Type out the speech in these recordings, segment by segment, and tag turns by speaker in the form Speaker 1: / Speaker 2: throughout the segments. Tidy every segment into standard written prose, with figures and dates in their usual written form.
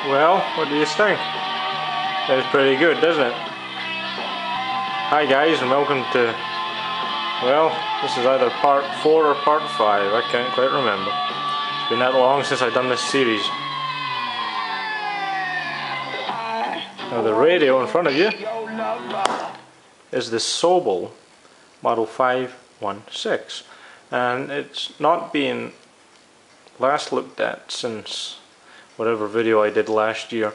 Speaker 1: Well, what do you think? That's pretty good, doesn't it? Hi guys, and welcome to, well, this is either part 4 or part 5, I can't quite remember. It's been that long since I've done this series. Now the radio in front of you is the Sobell Model 516, and it's not been last looked at since whatever video I did last year,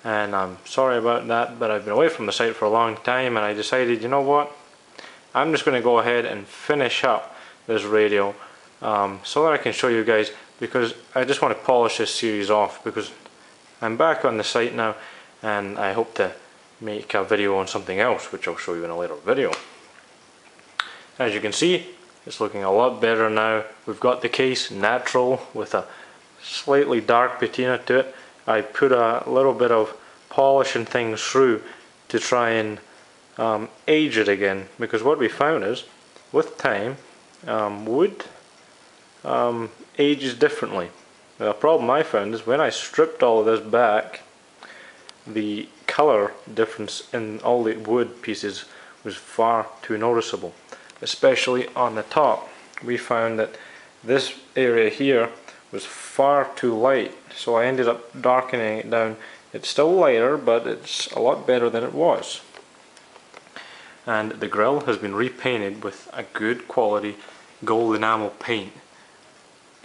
Speaker 1: and I'm sorry about that, but I've been away from the site for a long time and I decided, you know what, I'm just going to go ahead and finish up this radio so that I can show you guys, because I just want to polish this series off because I'm back on the site now and I hope to make a video on something else which I'll show you in a later video. As you can see, it's looking a lot better now. We've got the case natural with a slightly dark patina to it. I put a little bit of polish and things through to try and age it again, because what we found is with time wood ages differently. The problem I found is when I stripped all of this back, the color difference in all the wood pieces was far too noticeable, especially on the top. We found that this area here was far too light, so I ended up darkening it down. It's still lighter, but it's a lot better than it was. And the grill has been repainted with a good quality gold enamel paint.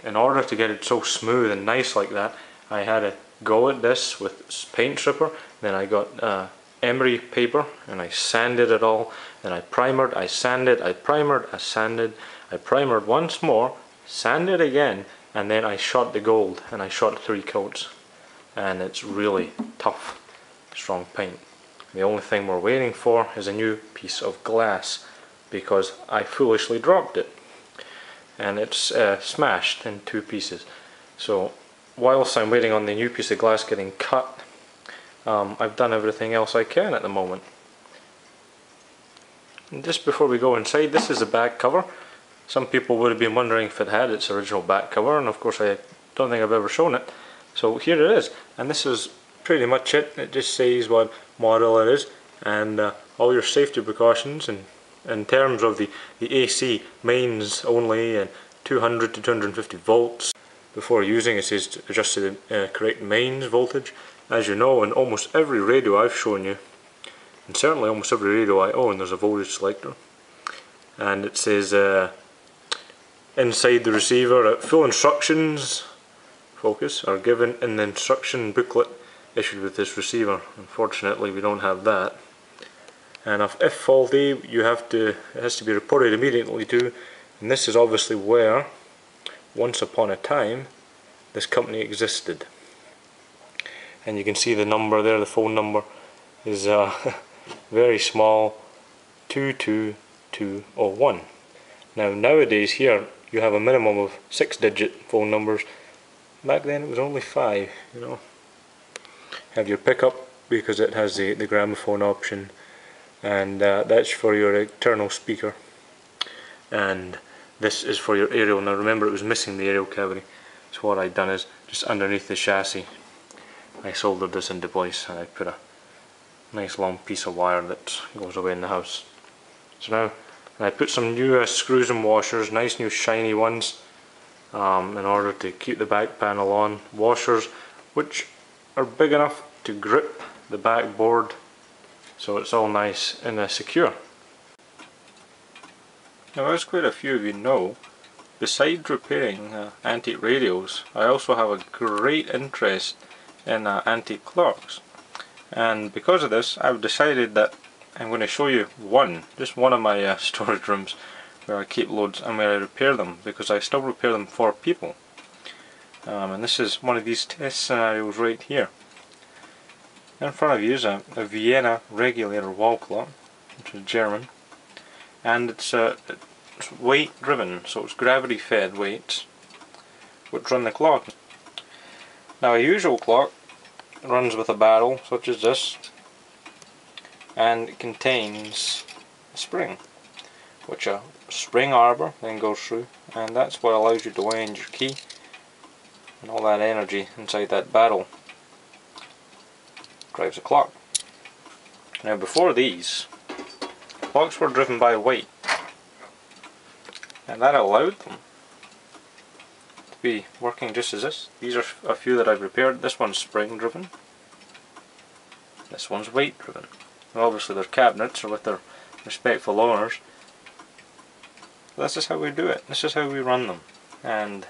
Speaker 1: In order to get it so smooth and nice like that, I had to go at this with paint stripper, then I got emery paper and I sanded it all, then I primered, I sanded, I primered, I sanded, I primered once more, sanded again, and then I shot the gold, and I shot 3 coats, and it's really tough, strong paint. The only thing we're waiting for is a new piece of glass, because I foolishly dropped it, and it's smashed in 2 pieces. So whilst I'm waiting on the new piece of glass getting cut, I've done everything else I can at the moment. And just before we go inside, this is the back cover. Some people would have been wondering if it had its original back cover, and of course I don't think I've ever shown it. So here it is, and this is pretty much it. It just says what model it is, and all your safety precautions, and in terms of the AC, mains only, and 200 to 250 volts. Before using it says to adjust to the correct mains voltage. As you know, in almost every radio I've shown you, and certainly almost every radio I own, there's a voltage selector. And it says inside the receiver, full instructions, focus, are given in the instruction booklet issued with this receiver. Unfortunately, we don't have that. And if faulty, it has to be reported immediately to, and this is obviously where, once upon a time, this company existed. And you can see the number there, the phone number is very small, 22201. Now nowadays here you have a minimum of 6-digit phone numbers. Back then it was only 5, you know. Have your pickup because it has the gramophone option, and that's for your external speaker, and this is for your aerial. Now remember, it was missing the aerial cavity, so what I've done is just underneath the chassis I soldered this into place, and I put a nice long piece of wire that goes away in the house. So now, and I put some new screws and washers, nice new shiny ones, in order to keep the back panel on. Washers which are big enough to grip the backboard, so it's all nice and secure. Now, as quite a few of you know, besides repairing antique radios, I also have a great interest in antique clocks. And because of this, I've decided that I'm going to show you just one of my storage rooms where I keep loads and where I repair them, because I still repair them for people. And this is one of these test scenarios right here. In front of you is a Vienna regulator wall clock, which is German, and it's weight driven, so it's gravity fed weights which run the clock. Now a usual clock runs with a barrel such as this, and it contains a spring, which a spring arbor then goes through, and that's what allows you to wind your key and all that energy inside that barrel. drives the clock. Now before these, clocks were driven by weight, and that allowed them to be working just as this. These are a few that I've repaired. This one's spring driven, this one's weight driven. And obviously their cabinets are with their respectful owners. This is how we do it, this is how we run them. And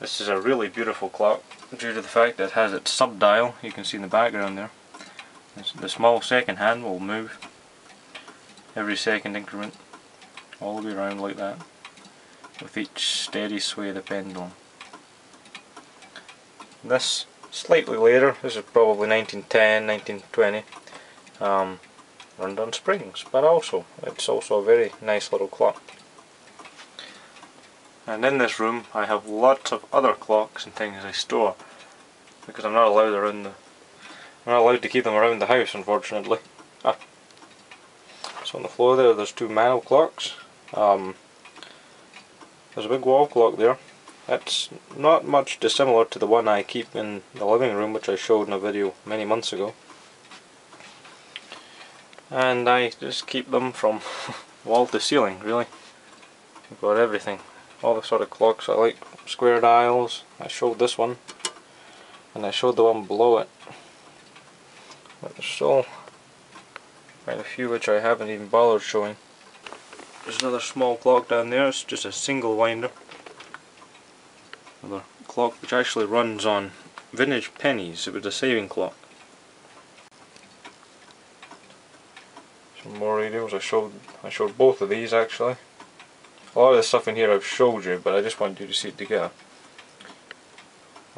Speaker 1: this is a really beautiful clock due to the fact that it has its sub-dial, you can see in the background there. The small second hand will move every second increment all the way around like that, with each steady sway of the pendulum. This slightly later, this is probably 1910, 1920, runs on springs, but also it's also a very nice little clock. And in this room I have lots of other clocks and things I store, because I'm not allowed to keep them around the house, unfortunately. So on the floor there's two manual clocks. There's a big wall clock there. It's not much dissimilar to the one I keep in the living room, which I showed in a video many months ago. And I just keep them from wall to ceiling, really. I've got everything. All the sort of clocks I like. Square dials. I showed this one. And I showed the one below it. But there's still quite a few which I haven't even bothered showing. There's another small clock down there. It's just a single winder. Another clock which actually runs on vintage pennies. It was a saving clock. Some more radios. I showed both of these actually. A lot of the stuff in here I've showed you, but I just wanted you to see it together.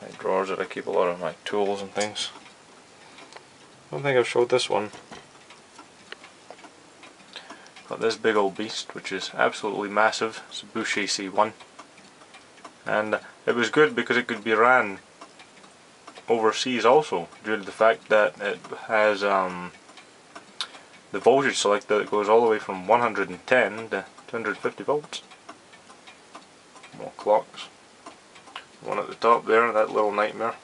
Speaker 1: My drawers that I keep a lot of my tools and things. I don't think I've showed this one. Got this big old beast, which is absolutely massive. It's a Boucher C1. And it was good because it could be ran overseas also, due to the fact that it has the voltage selector that goes all the way from 110 to 250 volts. More clocks. One at the top there, that little nightmare.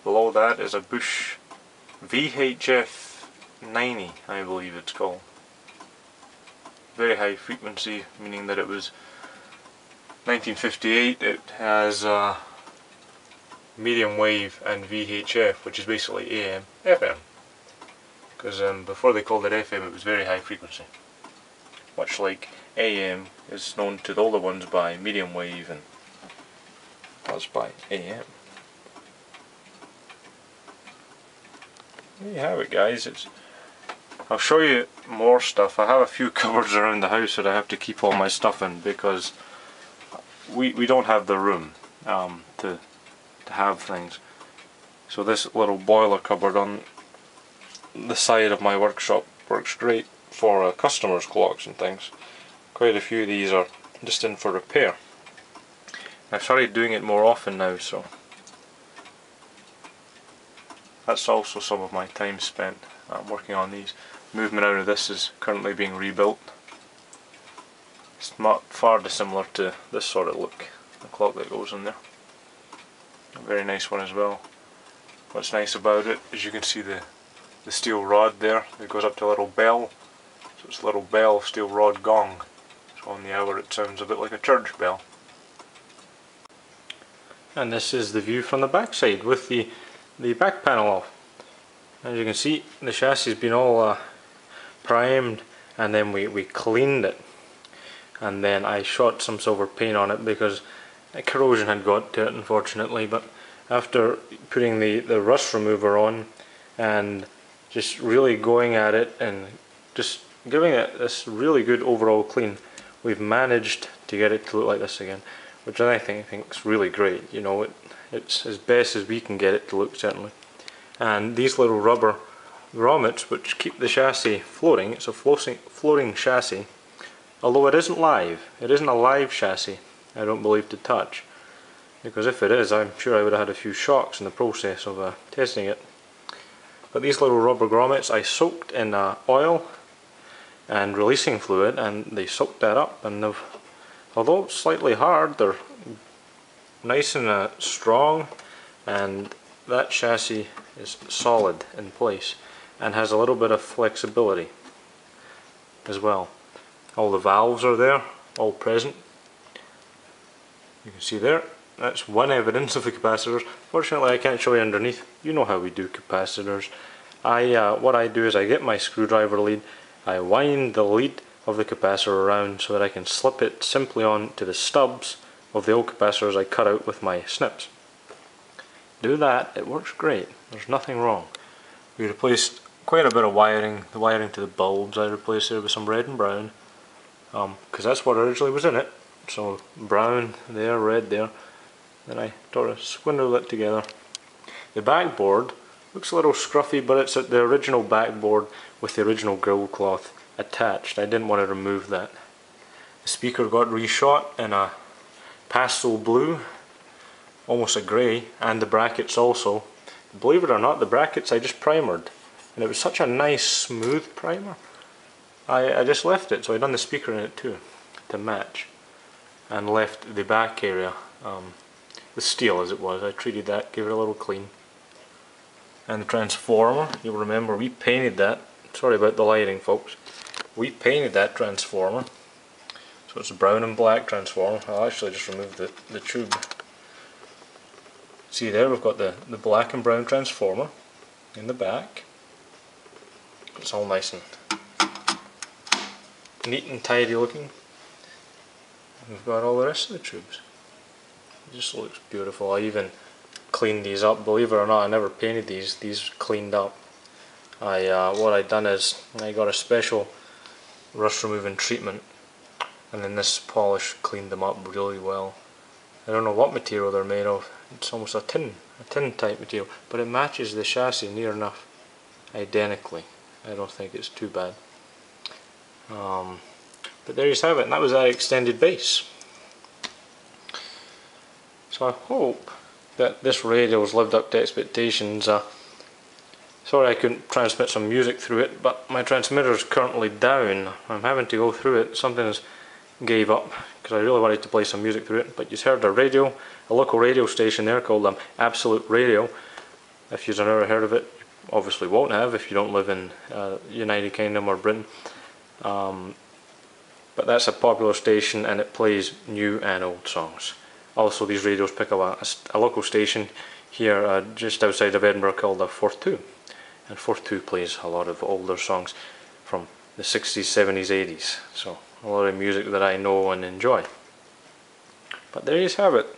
Speaker 1: Below that is a Bush VHF 90, I believe it's called. Very high frequency, meaning that it was 1958. It has medium wave and VHF, which is basically AM, FM. Because before they called it FM, it was very high frequency. Much like AM is known to the older ones by medium wave and us by AM. There you have it, guys. I'll show you more stuff. I have a few cupboards around the house that I have to keep all my stuff in because we don't have the room to have things. So this little boiler cupboard on the side of my workshop works great for customers' clocks and things. Quite a few of these are just in for repair. I've started doing it more often now, so that's also some of my time spent working on these. Movement out of this is currently being rebuilt. It's not far dissimilar to this sort of look, the clock that goes in there. A very nice one as well. What's nice about it is you can see the steel rod there that goes up to a little bell. So it's a little bell steel rod gong. So on the hour it sounds a bit like a church bell. And this is the view from the back side with the back panel off. As you can see, the chassis has been all primed, and then we cleaned it, and then I shot some silver paint on it because corrosion had got to it, unfortunately. But after putting the rust remover on and just really going at it and just giving it this really good overall clean, we've managed to get it to look like this again, which I think is really great. You know, it's as best as we can get it to look, certainly. And these little rubber grommets which keep the chassis floating. It's a floating chassis, although it isn't live. It isn't a live chassis, I don't believe, to touch, because if it is, I'm sure I would have had a few shocks in the process of testing it. But these little rubber grommets I soaked in oil and releasing fluid, and they soaked that up, and although it's slightly hard, they're nice and strong, and that chassis is solid in place and has a little bit of flexibility as well. All the valves are there, all present. You can see there, that's one evidence of the capacitors. Fortunately I can't show you underneath. You know how we do capacitors. What I do is I get my screwdriver lead, I wind the lead of the capacitor around so that I can slip it simply on to the stubs of the old capacitors I cut out with my snips. Do that, it works great, there's nothing wrong. We replaced quite a bit of wiring, the wiring to the bulbs I replaced there with some red and brown, because that's what originally was in it. So brown there, red there, then I sort of swindled it together. The backboard looks a little scruffy, but it's at the original backboard with the original grill cloth attached. I didn't want to remove that. The speaker got reshot in a pastel blue, almost a grey, and the brackets also. Believe it or not, the brackets I just primered, and it was such a nice smooth primer. I just left it, so I done the speaker in it too, to match, and left the back area, the steel as it was. I treated that, gave it a little clean. And the transformer, you'll remember we painted that. Sorry about the lighting, folks. We painted that transformer. So it's a brown and black transformer. I'll actually just remove the tube. See there, we've got the black and brown transformer in the back. It's all nice and neat and tidy looking. And we've got all the rest of the tubes. It just looks beautiful. I even cleaned these up. Believe it or not, I never painted these cleaned up. What I done is I got a special rust removing treatment, and then this polish cleaned them up really well. I don't know what material they're made of. It's almost a tin type material, but it matches the chassis near enough identically. I don't think it's too bad. But there you have it, and that was our extended bass. So I hope that this radio's lived up to expectations. Sorry I couldn't transmit some music through it, but my transmitter's currently down. I'm having to go through it. Something's gave up because I really wanted to play some music through it. But you heard a radio, a local radio station there called Absolute Radio. If you've never heard of it, you obviously won't have if you don't live in United Kingdom or Britain. But that's a popular station, and it plays new and old songs. Also, these radios pick up a local station here just outside of Edinburgh called the 4-2. And 4-2 plays a lot of older songs from the 60s, 70s, 80s. So a lot of music that I know and enjoy. But there you have it.